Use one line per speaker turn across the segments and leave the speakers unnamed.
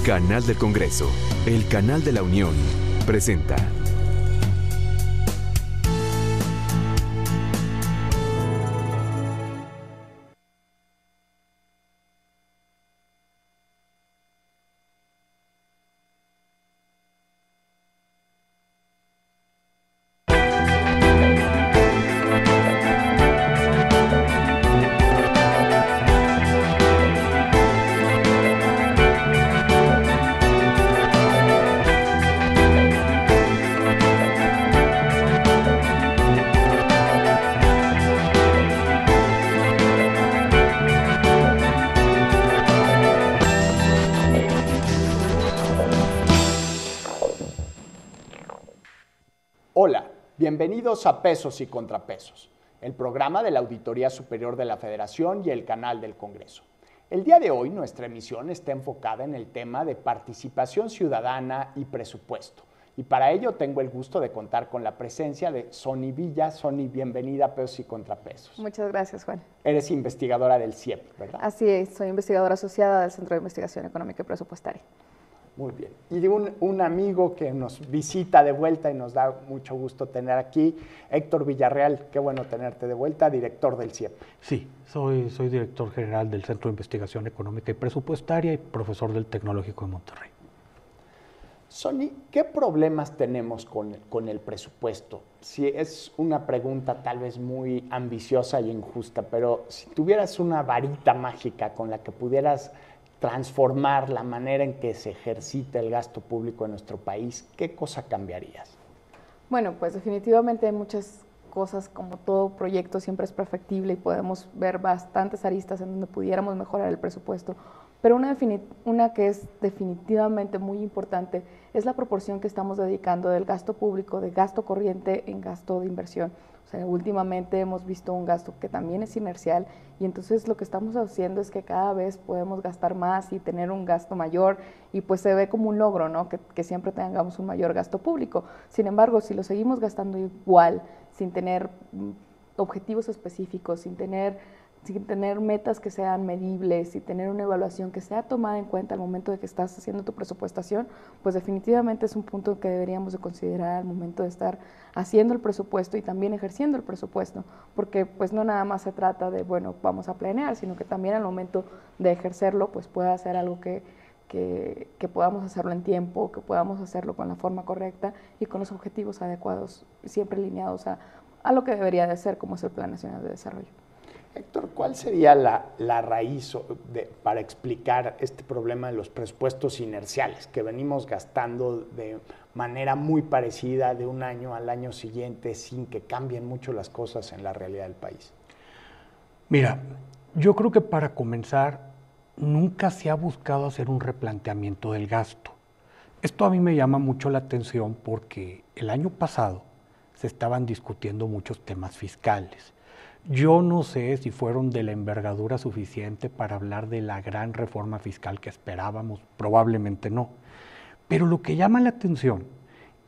Canal del Congreso, el canal de la Unión, presenta.
Hola, bienvenidos a Pesos y Contrapesos, el programa de la Auditoría Superior de la Federación y el canal del Congreso. El día de hoy nuestra emisión está enfocada en el tema de participación ciudadana y presupuesto. Y para ello tengo el gusto de contar con la presencia de Sony Villa. Sony, bienvenida a Pesos y Contrapesos.
Muchas gracias, Juan.
Eres investigadora del CIEP, ¿verdad?
Así es, soy investigadora asociada del Centro de Investigación Económica y Presupuestaria.
Muy bien. Y de un amigo que nos visita de vuelta y nos da mucho gusto tener aquí, Héctor Villarreal. Qué bueno tenerte de vuelta, director del CIEP.
Sí, soy director general del Centro de Investigación Económica y Presupuestaria y profesor del Tecnológico de Monterrey.
Sony, ¿qué problemas tenemos con el presupuesto? Si es una pregunta tal vez muy ambiciosa e injusta, pero si tuvieras una varita mágica con la que pudieras transformar la manera en que se ejercita el gasto público en nuestro país, ¿qué cosa cambiarías?
Bueno, pues definitivamente hay muchas cosas, como todo proyecto siempre es perfectible y podemos ver bastantes aristas en donde pudiéramos mejorar el presupuesto, pero una que es definitivamente muy importante es la proporción que estamos dedicando del gasto público, de gasto corriente en gasto de inversión. O sea, últimamente hemos visto un gasto que también es inercial y entonces lo que estamos haciendo es que cada vez podemos gastar más y tener un gasto mayor y pues se ve como un logro, ¿no? Que siempre tengamos un mayor gasto público. Sin embargo, si lo seguimos gastando igual, sin tener objetivos específicos, sin tener metas que sean medibles y tener una evaluación que sea tomada en cuenta al momento de que estás haciendo tu presupuestación, pues definitivamente es un punto que deberíamos de considerar al momento de estar haciendo el presupuesto y también ejerciendo el presupuesto, porque pues no nada más se trata de, bueno, vamos a planear, sino que también al momento de ejercerlo, pues pueda ser algo que podamos hacerlo en tiempo, que podamos hacerlo con la forma correcta y con los objetivos adecuados, siempre alineados a lo que debería de ser, como es el Plan Nacional de Desarrollo.
Héctor, ¿cuál sería la raíz para explicar este problema de los presupuestos inerciales que venimos gastando de manera muy parecida de un año al año siguiente sin que cambien mucho las cosas en la realidad del país?
Mira, yo creo que para comenzar nunca se ha buscado hacer un replanteamiento del gasto. Esto a mí me llama mucho la atención porque el año pasado se estaban discutiendo muchos temas fiscales. Yo no sé si fueron de la envergadura suficiente para hablar de la gran reforma fiscal que esperábamos, probablemente no. Pero lo que llama la atención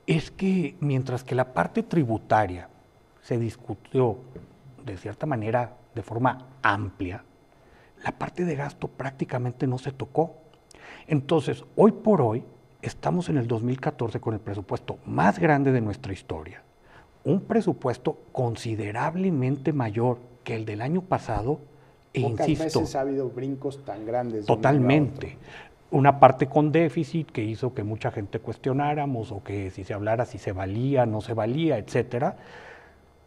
es que mientras que la parte tributaria se discutió de cierta manera de forma amplia, la parte de gasto prácticamente no se tocó. Entonces, hoy por hoy, estamos en el 2014 con el presupuesto más grande de nuestra historia. Un presupuesto considerablemente mayor que el del año pasado, e
Pocas
insisto,
veces ha habido brincos tan grandes.
totalmente. Una parte con déficit que hizo que mucha gente cuestionáramos o que si se hablara si se valía, no se valía, etcétera.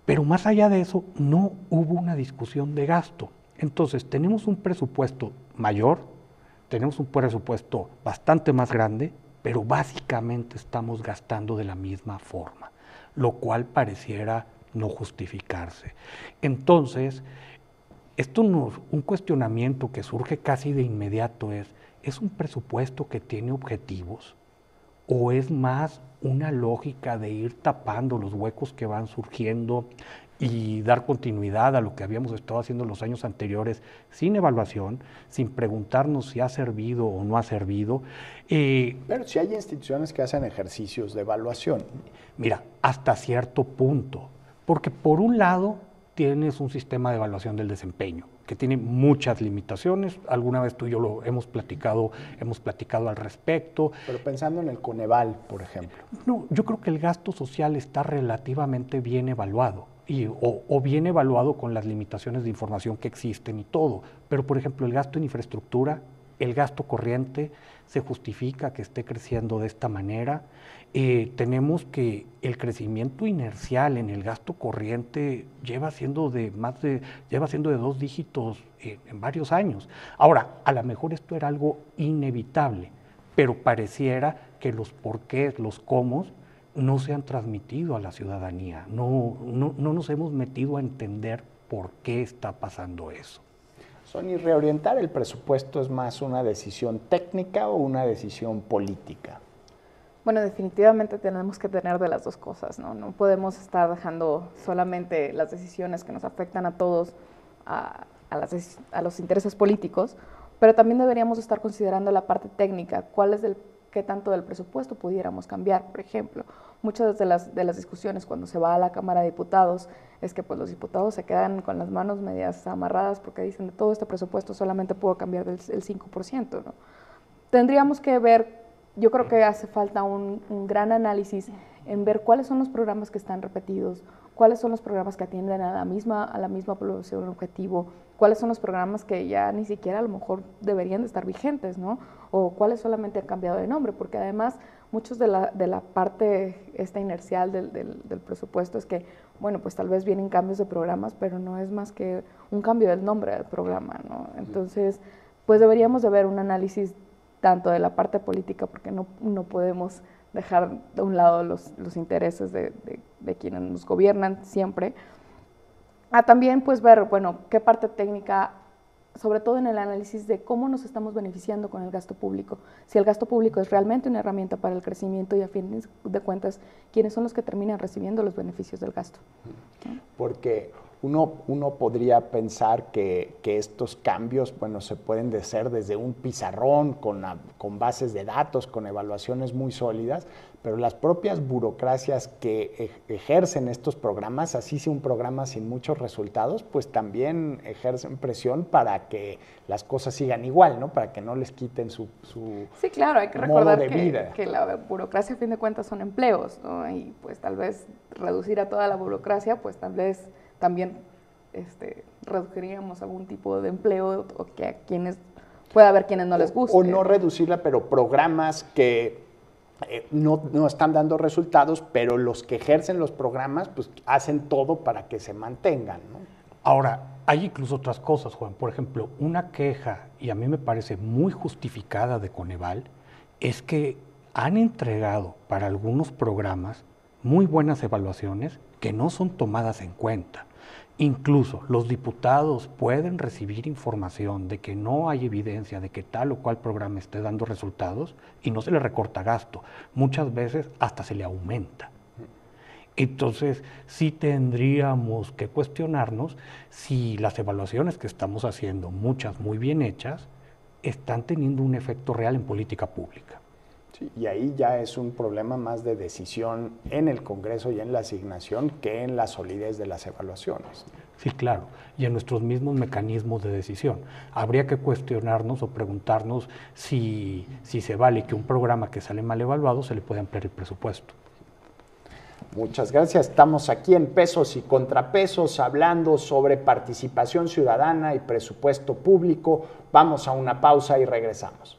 Pero más allá de eso, no hubo una discusión de gasto. Entonces, tenemos un presupuesto mayor, tenemos un presupuesto bastante más grande, pero básicamente estamos gastando de la misma forma, lo cual pareciera no justificarse. Entonces, un cuestionamiento que surge casi de inmediato ¿es un presupuesto que tiene objetivos? ¿O es más una lógica de ir tapando los huecos que van surgiendo y dar continuidad a lo que habíamos estado haciendo en los años anteriores sin evaluación, sin preguntarnos si ha servido o no ha servido?
Pero si hay instituciones que hacen ejercicios de evaluación.
Mira, hasta cierto punto, porque por un lado tienes un sistema de evaluación del desempeño que tiene muchas limitaciones. Alguna vez tú y yo lo hemos platicado al respecto.
Pero pensando en el Coneval, por ejemplo.
No, yo creo que el gasto social está relativamente bien evaluado. O bien evaluado con las limitaciones de información que existen y todo. Pero, por ejemplo, el gasto en infraestructura, el gasto corriente, se justifica que esté creciendo de esta manera. Tenemos que el crecimiento inercial en el gasto corriente lleva siendo de 2 dígitos en varios años. Ahora, a lo mejor esto era algo inevitable, pero pareciera que los porqués, los cómo, no se han transmitido a la ciudadanía. No nos hemos metido a entender por qué está pasando eso.
Sonia, ¿reorientar el presupuesto es más una decisión técnica o una decisión política?
Bueno, definitivamente tenemos que tener de las dos cosas, ¿no? No podemos estar dejando solamente las decisiones que nos afectan a todos a los intereses políticos, pero también deberíamos estar considerando la parte técnica, qué tanto del presupuesto pudiéramos cambiar. Por ejemplo, muchas de las discusiones cuando se va a la Cámara de Diputados es que pues, los diputados se quedan con las manos medias amarradas porque dicen de todo este presupuesto solamente puedo cambiar el 5%, ¿no? Tendríamos que ver, yo creo que hace falta un gran análisis en ver cuáles son los programas que están repetidos, cuáles son los programas que atienden a la misma población objetivo, cuáles son los programas que ya ni siquiera a lo mejor deberían de estar vigentes, ¿no? O cuáles solamente han cambiado de nombre, porque además muchos de la parte esta inercial del presupuesto es que, bueno, pues tal vez vienen cambios de programas, pero no es más que un cambio del nombre del programa, ¿no? Entonces, pues deberíamos de ver un análisis tanto de la parte política, porque no podemos dejar de un lado los intereses de quienes nos gobiernan siempre, a también pues ver, bueno, qué parte técnica, sobre todo en el análisis de cómo nos estamos beneficiando con el gasto público, si el gasto público es realmente una herramienta para el crecimiento y a fin de cuentas, quiénes son los que terminan recibiendo los beneficios del gasto.
Porque uno podría pensar que estos cambios, bueno, se pueden hacer desde un pizarrón con bases de datos, con evaluaciones muy sólidas, pero las propias burocracias que ejercen estos programas, así sea un programa sin muchos resultados, pues también ejercen presión para que las cosas sigan igual, ¿no? Para que no les quiten su
sí, claro, hay que recordar
vida.
Que la burocracia a fin de cuentas son empleos, ¿no? Y pues tal vez reducir a toda la burocracia, pues tal vez también reduciríamos algún tipo de empleo o que a quienes pueda haber quienes no les guste.
O no reducirla, pero programas que no están dando resultados, pero los que ejercen los programas pues hacen todo para que se mantengan, ¿no?
Ahora, hay incluso otras cosas, Juan. Por ejemplo, una queja, y a mí me parece muy justificada de Coneval, es que han entregado para algunos programas muy buenas evaluaciones que no son tomadas en cuenta. Incluso los diputados pueden recibir información de que no hay evidencia de que tal o cual programa esté dando resultados y no se le recorta gasto. Muchas veces hasta se le aumenta. Entonces, sí tendríamos que cuestionarnos si las evaluaciones que estamos haciendo, muchas muy bien hechas, están teniendo un efecto real en política pública.
Sí, y ahí ya es un problema más de decisión en el Congreso y en la asignación que en la solidez de las evaluaciones.
Sí, claro, y en nuestros mismos mecanismos de decisión. Habría que cuestionarnos o preguntarnos si se vale que un programa que sale mal evaluado se le puede ampliar el presupuesto.
Muchas gracias. Estamos aquí en Pesos y Contrapesos hablando sobre participación ciudadana y presupuesto público. Vamos a una pausa y regresamos.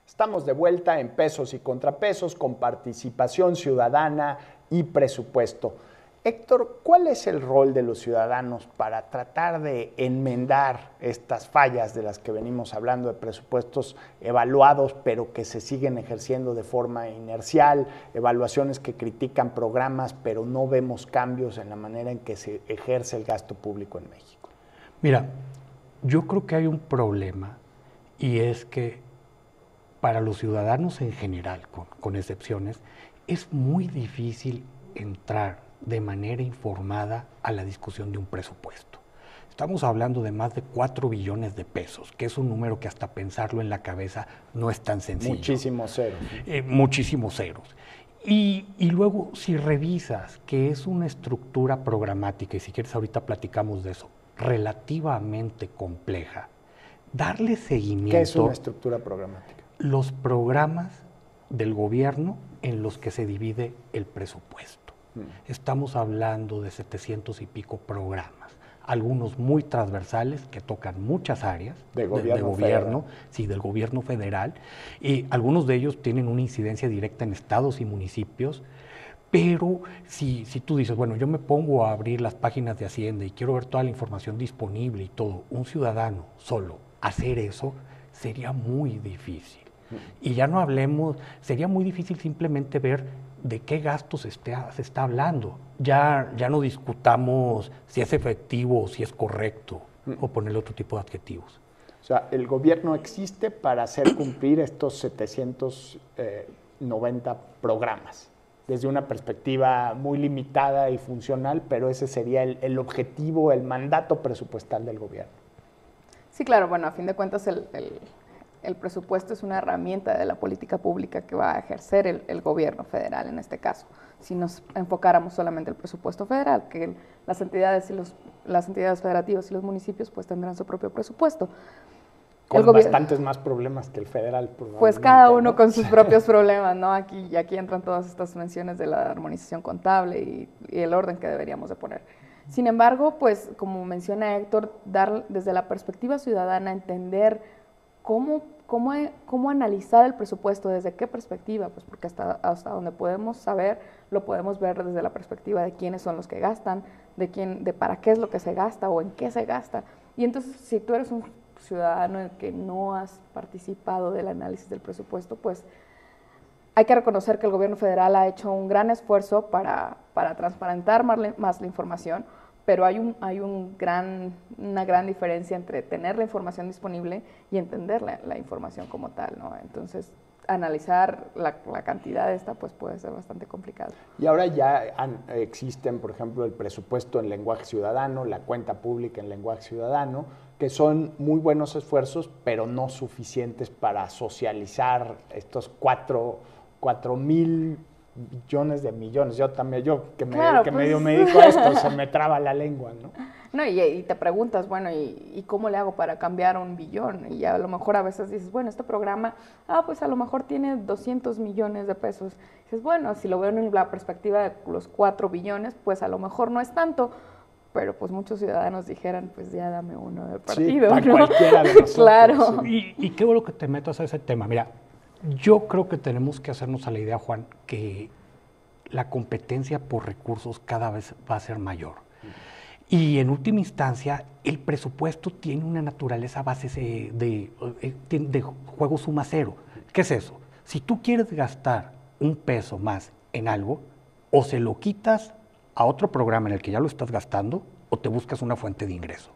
Estamos de vuelta en Pesos y Contrapesos con participación ciudadana y presupuesto. Héctor, ¿cuál es el rol de los ciudadanos para tratar de enmendar estas fallas de las que venimos hablando, de presupuestos evaluados pero que se siguen ejerciendo de forma inercial, evaluaciones que critican programas pero no vemos cambios en la manera en que se ejerce el gasto público en México?
Mira, yo creo que hay un problema y es que para los ciudadanos en general, con excepciones, es muy difícil entrar de manera informada a la discusión de un presupuesto. Estamos hablando de más de 4 billones de pesos, que es un número que hasta pensarlo en la cabeza no es tan sencillo.
Muchísimos ceros.
Muchísimos ceros. Y luego, si revisas que es una estructura programática, y si quieres ahorita platicamos de eso, relativamente compleja, darle seguimiento...
¿Qué es una estructura programática?
Los programas del gobierno en los que se divide el presupuesto. Estamos hablando de 700 y pico programas, algunos muy transversales que tocan muchas áreas
de gobierno,
sí, del gobierno federal, y algunos de ellos tienen una incidencia directa en estados y municipios, pero si tú dices, bueno, yo me pongo a abrir las páginas de Hacienda y quiero ver toda la información disponible y todo, un ciudadano solo hacer eso sería muy difícil. Y ya no hablemos, sería muy difícil simplemente ver de qué gastos se está hablando. Ya no discutamos si es efectivo o si es correcto, o ponerle otro tipo de adjetivos.
O sea, el gobierno existe para hacer cumplir estos 790 programas, desde una perspectiva muy limitada y funcional, pero ese sería el objetivo, el mandato presupuestal del gobierno.
Sí, claro, bueno, a fin de cuentas el presupuesto es una herramienta de la política pública que va a ejercer el gobierno federal en este caso. Si nos enfocáramos solamente el presupuesto federal, que las entidades federativas y los municipios pues tendrán su propio presupuesto.
Con bastantes más problemas que el federal.
Pues cada uno, ¿no?, con sus propios problemas, ¿no? Aquí entran todas estas menciones de la armonización contable y el orden que deberíamos de poner. Sin embargo, pues como menciona Héctor, dar desde la perspectiva ciudadana, entender ¿Cómo analizar el presupuesto? ¿Desde qué perspectiva? Pues porque hasta donde podemos saber, lo podemos ver desde la perspectiva de quiénes son los que gastan, de para qué es lo que se gasta o en qué se gasta. Y entonces, si tú eres un ciudadano que no has participado del análisis del presupuesto, pues hay que reconocer que el gobierno federal ha hecho un gran esfuerzo para transparentar más la información, pero hay una gran diferencia entre tener la información disponible y entender la información como tal, ¿no? Entonces, analizar la cantidad de esta pues puede ser bastante complicado.
Y ahora ya existen, por ejemplo, el presupuesto en lenguaje ciudadano, la cuenta pública en lenguaje ciudadano, que son muy buenos esfuerzos, pero no suficientes para socializar estos 4,000 billones de millones. Yo medio me dedico a esto, se me traba la lengua, ¿no?
No, y te preguntas, bueno, ¿y cómo le hago para cambiar 1 billón? Y a lo mejor a veces dices, bueno, este programa, pues a lo mejor tiene 200 millones de pesos. Y dices, bueno, si lo veo en la perspectiva de los 4 billones, pues a lo mejor no es tanto, pero pues muchos ciudadanos dijeran, pues ya dame uno de partido,
sí, para
¿no?
Cualquiera de nosotros.
Claro.
Sí. Y qué bueno que te metas a ese tema. Mira, yo creo que tenemos que hacernos a la idea, Juan, que la competencia por recursos cada vez va a ser mayor. Y en última instancia, el presupuesto tiene una naturaleza base de juego suma cero. ¿Qué es eso? Si tú quieres gastar un peso más en algo, o se lo quitas a otro programa en el que ya lo estás gastando, o te buscas una fuente de ingreso.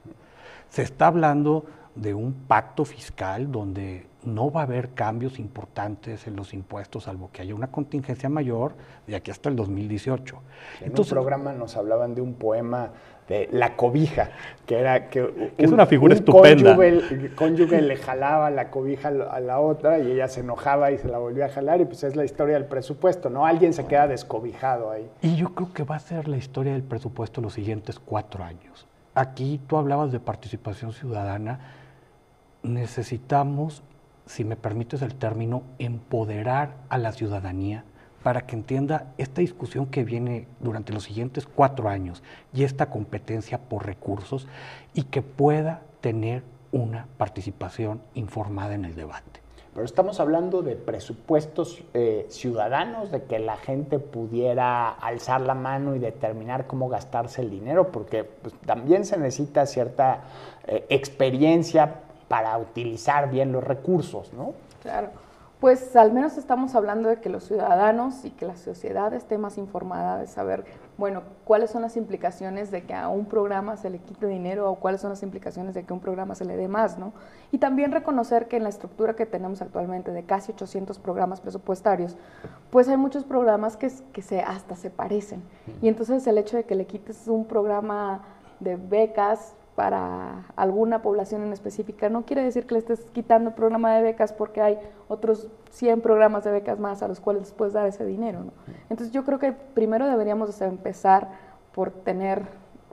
Se está hablando de un pacto fiscal donde no va a haber cambios importantes en los impuestos, salvo que haya una contingencia mayor de aquí hasta el 2018.
Entonces, un programa nos hablaban de un poema de La Cobija, que era que
es una figura estupenda.
El cónyuge le jalaba la cobija a la otra y ella se enojaba y se la volvía a jalar, y pues es la historia del presupuesto, ¿no? Alguien se queda descobijado ahí.
Y yo creo que va a ser la historia del presupuesto los siguientes 4 años. Aquí tú hablabas de participación ciudadana. Necesitamos, si me permites el término, empoderar a la ciudadanía para que entienda esta discusión que viene durante los siguientes 4 años y esta competencia por recursos, y que pueda tener una participación informada en el debate.
pero estamos hablando de presupuestos ciudadanos, de que la gente pudiera alzar la mano y determinar cómo gastarse el dinero, porque pues, también se necesita cierta experiencia para utilizar bien los recursos, ¿no?
Claro. Pues al menos estamos hablando de que los ciudadanos y que la sociedad esté más informada de saber, bueno, cuáles son las implicaciones de que a un programa se le quite dinero o cuáles son las implicaciones de que a un programa se le dé más, ¿no? Y también reconocer que en la estructura que tenemos actualmente de casi 800 programas presupuestarios, pues hay muchos programas que hasta se parecen. Y entonces el hecho de que le quites un programa de becas para alguna población en específica, no quiere decir que le estés quitando el programa de becas porque hay otros 100 programas de becas más a los cuales les puedes dar ese dinero, ¿no? Entonces yo creo que primero deberíamos empezar por tener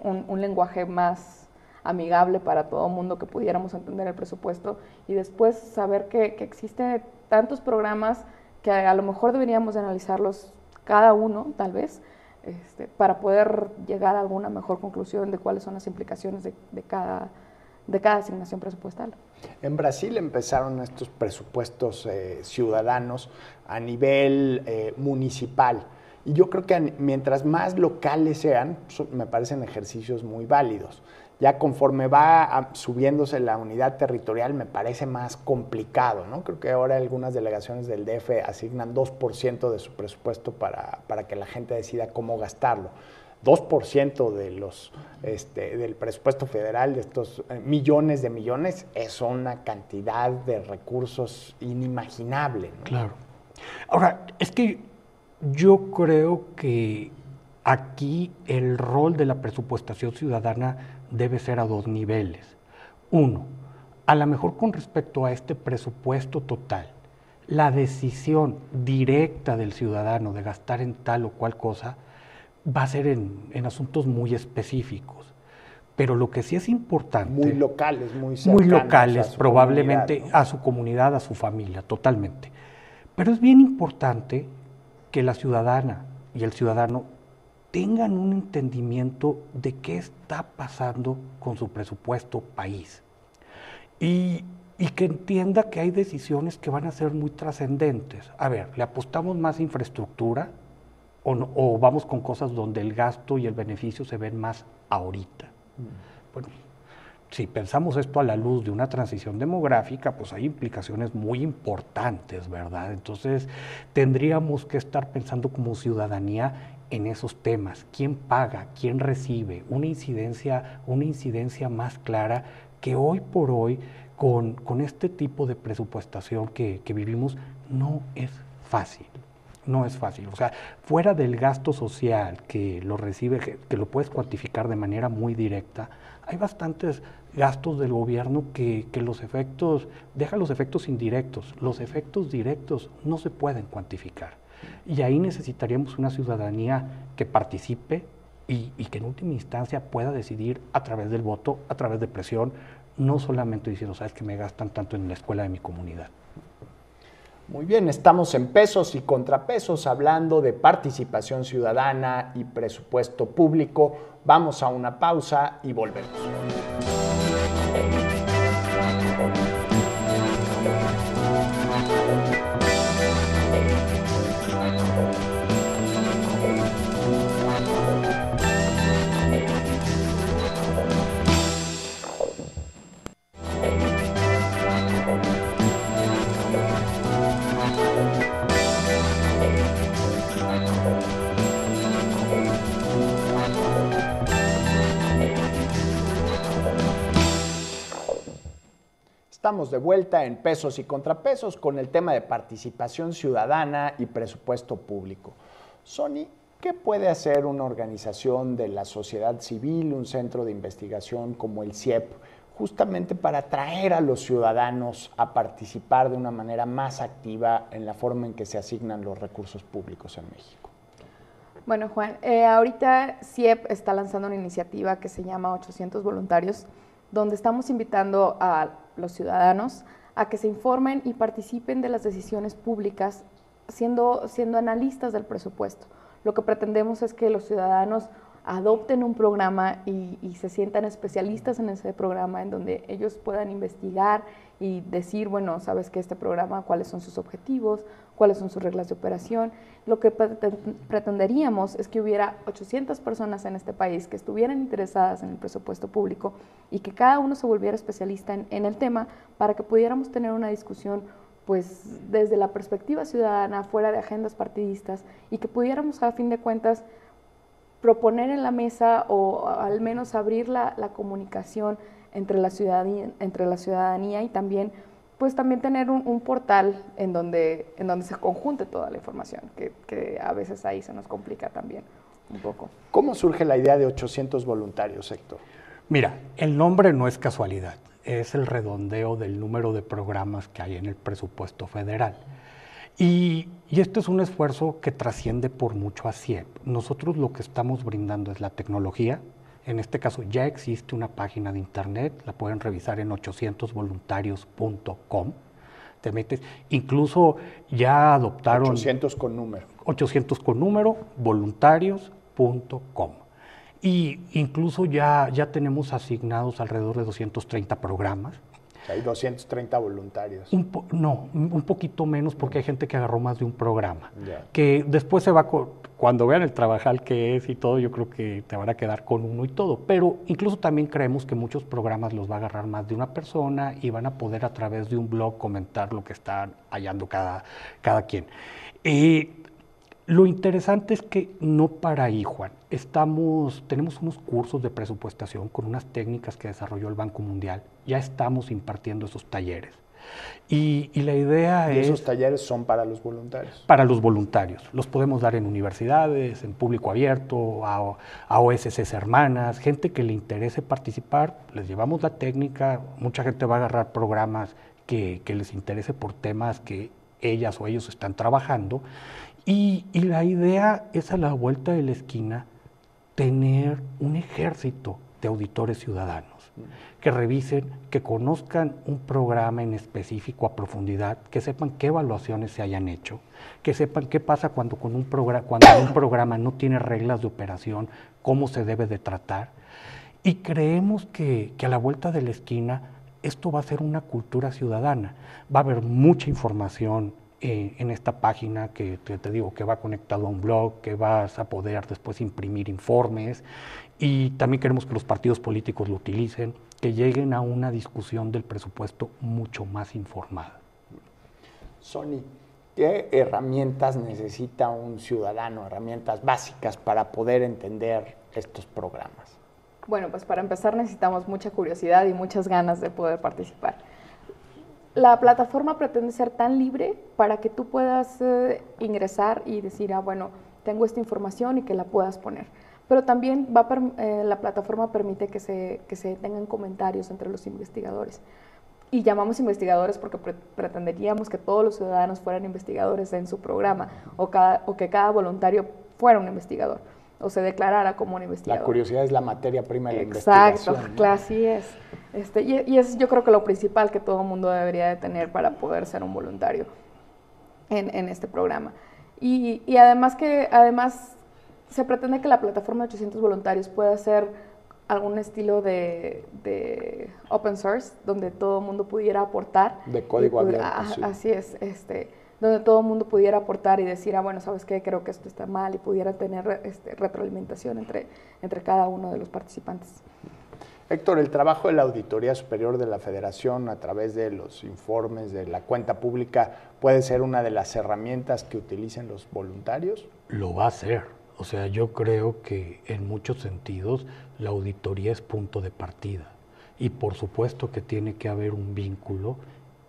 un lenguaje más amigable para todo el mundo, que pudiéramos entender el presupuesto, y después saber que existen tantos programas que a lo mejor deberíamos de analizarlos cada uno, tal vez, para poder llegar a alguna mejor conclusión de cuáles son las implicaciones de cada asignación presupuestal.
En Brasil empezaron estos presupuestos ciudadanos a nivel municipal, y yo creo que mientras más locales sean, me parecen ejercicios muy válidos. Ya conforme va subiéndose la unidad territorial, me parece más complicado, ¿no? Creo que ahora algunas delegaciones del DF asignan 2% de su presupuesto para que la gente decida cómo gastarlo. 2% de del presupuesto federal, de estos millones de millones, es una cantidad de recursos inimaginable, ¿no?
Claro. Ahora, es que yo creo que aquí el rol de la presupuestación ciudadana debe ser a dos niveles. Uno, a lo mejor con respecto a este presupuesto total, la decisión directa del ciudadano de gastar en tal o cual cosa va a ser en asuntos muy específicos. Pero lo que sí es importante...
Muy locales, muy cercanos.
Muy locales, probablemente
comunidad, ¿no?
A su comunidad, a su familia, totalmente. Pero es bien importante que la ciudadana y el ciudadano tengan un entendimiento de qué está pasando con su presupuesto país y que entienda que hay decisiones que van a ser muy trascendentes. A ver, ¿le apostamos más a infraestructura o vamos con cosas donde el gasto y el beneficio se ven más ahorita? Bueno, si pensamos esto a la luz de una transición demográfica, pues hay implicaciones muy importantes, ¿verdad? Entonces, tendríamos que estar pensando como ciudadanía en esos temas. ¿Quién paga? ¿Quién recibe? Una incidencia más clara que hoy por hoy, con este tipo de presupuestación que vivimos, no es fácil. No es fácil. O sea, fuera del gasto social que lo recibe, que lo puedes cuantificar de manera muy directa, hay bastantes gastos del gobierno que los efectos, deja los efectos indirectos, los efectos directos no se pueden cuantificar. Y ahí necesitaríamos una ciudadanía que participe y que en última instancia pueda decidir a través del voto, a través de presión, no solamente diciendo, sabes que me gastan tanto en la escuela de mi comunidad.
Muy bien, estamos en Pesos y Contrapesos hablando de participación ciudadana y presupuesto público. Vamos a una pausa y volvemos. Estamos de vuelta en Pesos y Contrapesos con el tema de participación ciudadana y presupuesto público. Sony, ¿qué puede hacer una organización de la sociedad civil, un centro de investigación como el CIEP, justamente para atraer a los ciudadanos a participar de una manera más activa en la forma en que se asignan los recursos públicos en México?
Bueno, Juan, ahorita CIEP está lanzando una iniciativa que se llama 800 Voluntarios, donde estamos invitando a los ciudadanos a que se informen y participen de las decisiones públicas siendo analistas del presupuesto. Lo que pretendemos es que los ciudadanos adopten un programa y se sientan especialistas en ese programa, en donde ellos puedan investigar y decir, bueno, sabes que este programa, cuáles son sus objetivos, cuáles son sus reglas de operación. Lo que pretenderíamos es que hubiera 800 personas en este país que estuvieran interesadas en el presupuesto público y que cada uno se volviera especialista en el tema, para que pudiéramos tener una discusión pues desde la perspectiva ciudadana, fuera de agendas partidistas, y que pudiéramos a fin de cuentas proponer en la mesa, o al menos abrir la comunicación entre la ciudadanía y también, pues también tener un portal en donde se conjunte toda la información, que a veces ahí se nos complica también un poco.
¿Cómo surge la idea de 800 voluntarios, Héctor?
Mira, el nombre no es casualidad, es el redondeo del número de programas que hay en el presupuesto federal. Y esto es un esfuerzo que trasciende por mucho a CIEP. Nosotros lo que estamos brindando es la tecnología. En este caso ya existe una página de internet, la pueden revisar en 800voluntarios.com. Te metes, incluso ya adoptaron...
800 con número.
800 con número, voluntarios.com. Y incluso ya tenemos asignados alrededor de 230 programas.
Hay 230 voluntarios.
Un poquito menos, porque hay gente que agarró más de un programa.
Yeah.
Que después se va, cuando vean el trabajal que es y todo, yo creo que te van a quedar con uno y todo. Pero incluso también creemos que muchos programas los va a agarrar más de una persona y van a poder a través de un blog comentar lo que están hallando cada quien. Lo interesante es que no para ahí, Juan. Tenemos unos cursos de presupuestación con unas técnicas que desarrolló el Banco Mundial. Ya estamos impartiendo esos talleres. Y la idea es...
¿Esos talleres son para los voluntarios?
Para los voluntarios. Los podemos dar en universidades, en público abierto, a OSCs hermanas, gente que le interese participar. Les llevamos la técnica. Mucha gente va a agarrar programas que les interese por temas que ellas o ellos están trabajando. Y la idea es, a la vuelta de la esquina, tener un ejército de auditores ciudadanos que revisen, que conozcan un programa en específico a profundidad, que sepan qué evaluaciones se hayan hecho, que sepan qué pasa cuando un programa no tiene reglas de operación, cómo se debe de tratar. Y creemos que a la vuelta de la esquina esto va a ser una cultura ciudadana. Va a haber mucha información en esta página que te digo que va conectado a un blog, que vas a poder después imprimir informes, y también queremos que los partidos políticos lo utilicen, que lleguen a una discusión del presupuesto mucho más informada.
Sony, ¿qué herramientas necesita un ciudadano, herramientas básicas para poder entender estos programas?
Bueno, pues para empezar necesitamos mucha curiosidad y muchas ganas de poder participar. La plataforma pretende ser tan libre para que tú puedas ingresar y decir, bueno, tengo esta información, y que la puedas poner. Pero también la plataforma permite que se tengan comentarios entre los investigadores. Y llamamos investigadores porque pretenderíamos que todos los ciudadanos fueran investigadores en su programa, o que cada voluntario fuera un investigador, o se declarara como un investigador.
La curiosidad es la materia prima de la investigación.
Exacto, ¿no? Así es. Y es, yo creo que lo principal que todo el mundo debería de tener para poder ser un voluntario en este programa. Y además se pretende que la plataforma de 800 voluntarios pueda ser algún estilo de open source, donde todo el mundo pudiera aportar.
De código abierto. Sí.
Así es, donde todo el mundo pudiera aportar y decir, bueno, ¿sabes qué? Creo que esto está mal, y pudiera tener retroalimentación entre cada uno de los participantes.
Héctor, el trabajo de la Auditoría Superior de la Federación a través de los informes de la cuenta pública puede ser una de las herramientas que utilicen los voluntarios.
Lo va a hacer. O sea, yo creo que en muchos sentidos la auditoría es punto de partida. Y por supuesto que tiene que haber un vínculo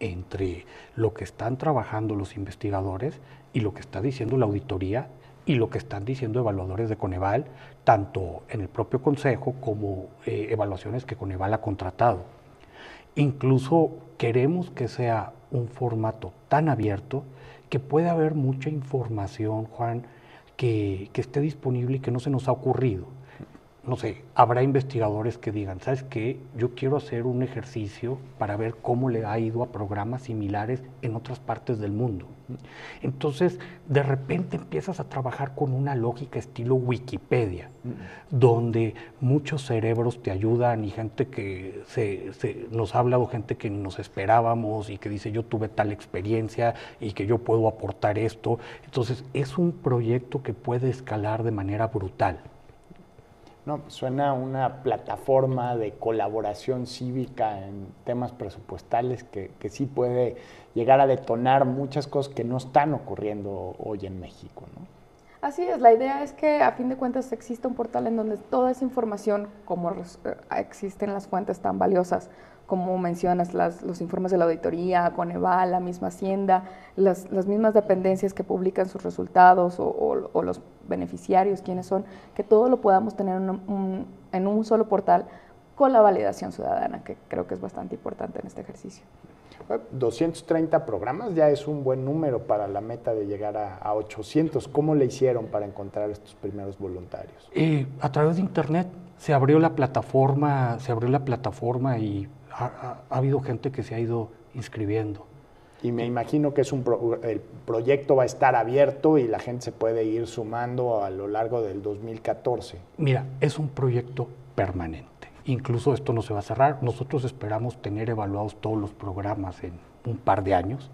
entre lo que están trabajando los investigadores y lo que está diciendo la auditoría y lo que están diciendo evaluadores de Coneval, tanto en el propio Consejo como evaluaciones que Coneval ha contratado. Incluso queremos que sea un formato tan abierto que pueda haber mucha información, Juan, que esté disponible y que no se nos ha ocurrido. no sé, habrá investigadores que digan, ¿sabes qué? Yo quiero hacer un ejercicio para ver cómo le ha ido a programas similares en otras partes del mundo. Entonces, de repente empiezas a trabajar con una lógica estilo Wikipedia, donde muchos cerebros te ayudan y gente que nos ha hablado, gente que nos esperábamos y que dice, yo tuve tal experiencia y que yo puedo aportar esto. Entonces, es un proyecto que puede escalar de manera brutal.
No, suena una plataforma de colaboración cívica en temas presupuestales que sí puede llegar a detonar muchas cosas que no están ocurriendo hoy en México, ¿no?
Así es, la idea es que a fin de cuentas exista un portal en donde toda esa información, como existen las fuentes tan valiosas, como mencionas, los informes de la auditoría, Coneval, la misma Hacienda, las mismas dependencias que publican sus resultados o los beneficiarios, quiénes son, que todo lo podamos tener en un solo portal con la validación ciudadana, que creo que es bastante importante en este ejercicio.
230 programas ya es un buen número para la meta de llegar a 800. ¿Cómo le hicieron para encontrar estos primeros voluntarios?
A través de internet se abrió la plataforma y ha habido gente que se ha ido inscribiendo.
Y me imagino que el proyecto va a estar abierto y la gente se puede ir sumando a lo largo del 2014.
Mira, es un proyecto permanente. Incluso esto no se va a cerrar. Nosotros esperamos tener evaluados todos los programas en un par de años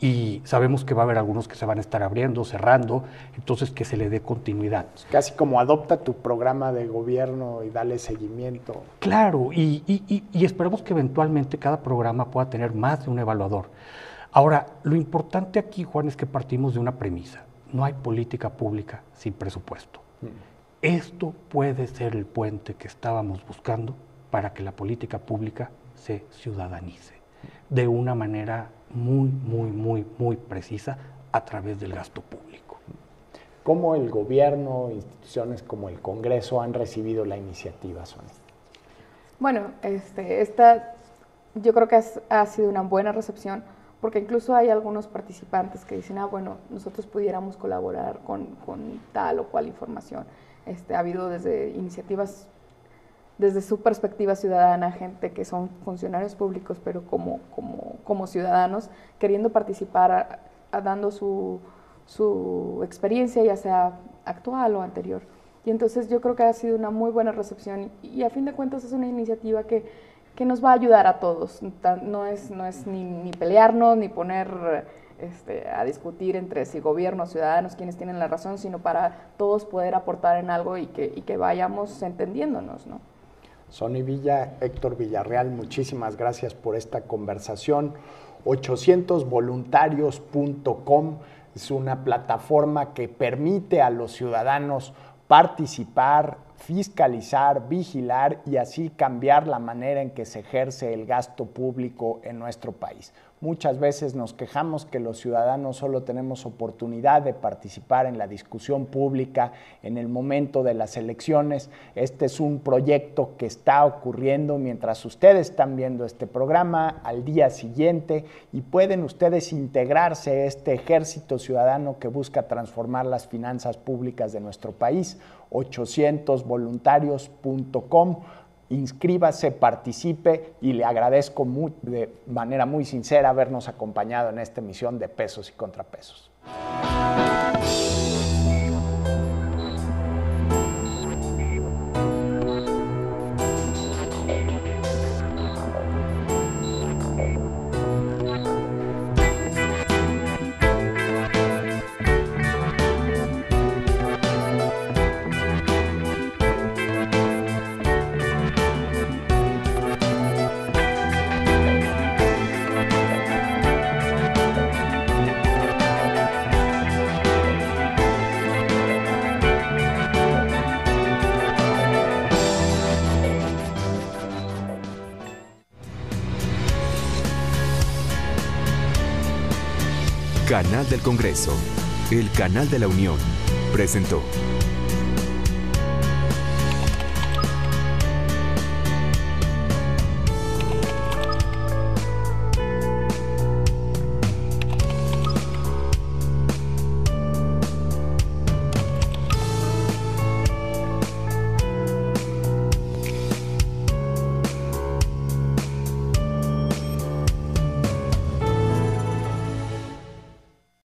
y sabemos que va a haber algunos que se van a estar abriendo, cerrando, entonces que se le dé continuidad.
Casi como adopta tu programa de gobierno y dale seguimiento.
Claro, y esperamos que eventualmente cada programa pueda tener más de un evaluador. Ahora, lo importante aquí, Juan, es que partimos de una premisa. No hay política pública sin presupuesto. Esto puede ser el puente que estábamos buscando para que la política pública se ciudadanice de una manera muy precisa a través del gasto público.
¿Cómo el gobierno, instituciones como el Congreso han recibido la iniciativa, Sonia?
Bueno, yo creo que ha sido una buena recepción, porque incluso hay algunos participantes que dicen, bueno, nosotros pudiéramos colaborar con tal o cual información. Ha habido desde iniciativas, desde su perspectiva ciudadana, gente que son funcionarios públicos, pero como ciudadanos, queriendo participar, dando su experiencia, ya sea actual o anterior. Y entonces yo creo que ha sido una muy buena recepción y a fin de cuentas es una iniciativa que nos va a ayudar a todos. No es ni pelearnos, ni poner a discutir entre si gobierno, ciudadanos, quienes tienen la razón, sino para todos poder aportar en algo y que vayamos entendiéndonos, ¿no?
Sonia Villa, Héctor Villarreal, muchísimas gracias por esta conversación. 800voluntarios.com es una plataforma que permite a los ciudadanos participar, fiscalizar, vigilar y así cambiar la manera en que se ejerce el gasto público en nuestro país. Muchas veces nos quejamos que los ciudadanos solo tenemos oportunidad de participar en la discusión pública en el momento de las elecciones. Este es un proyecto que está ocurriendo mientras ustedes están viendo este programa al día siguiente y pueden ustedes integrarse a este ejército ciudadano que busca transformar las finanzas públicas de nuestro país. 800voluntarios.com. Inscríbase, participe y le agradezco de manera muy sincera habernos acompañado en esta emisión de Pesos y Contrapesos.
Canal del Congreso, el canal de la Unión, presentó.